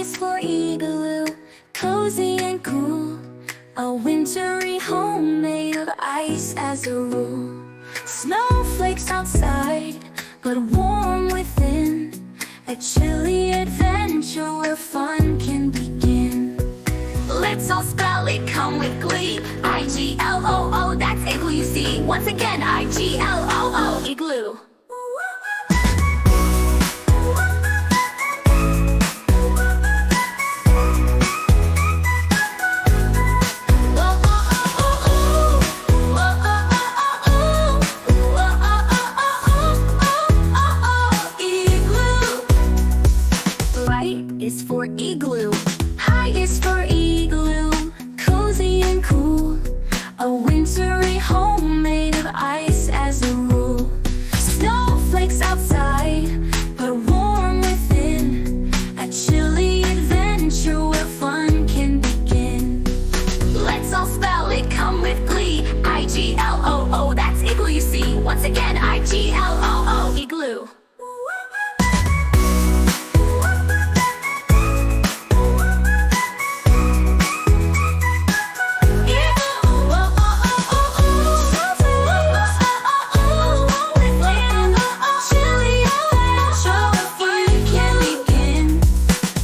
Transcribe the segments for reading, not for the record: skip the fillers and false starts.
is for igloo, cozy and cool. A wintry home made of ice as a rule. Snowflakes outside, but warm within. A chilly adventure where fun can begin. Let's all spell it, come with glee. I-G-L-O-O, that's igloo you see. Once again, I-G-L-O-O, igloo. Is for igloo, high is for igloo, cozy and cool. A wintry home made of ice as a rule. Snowflakes outside, but warm within. A chilly adventure where fun can begin. Let's all spell it, come with glee. I-G-L-O-O, that's igloo you see. Once again, I-G-L-O-O, igloo.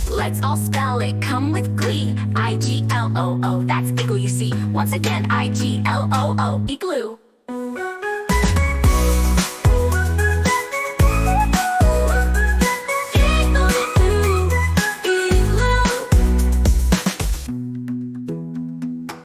Let's all spell it, come with glee. I-G-L-O-O, that's igloo you see. Once again, I-G-L-O-O, igloo.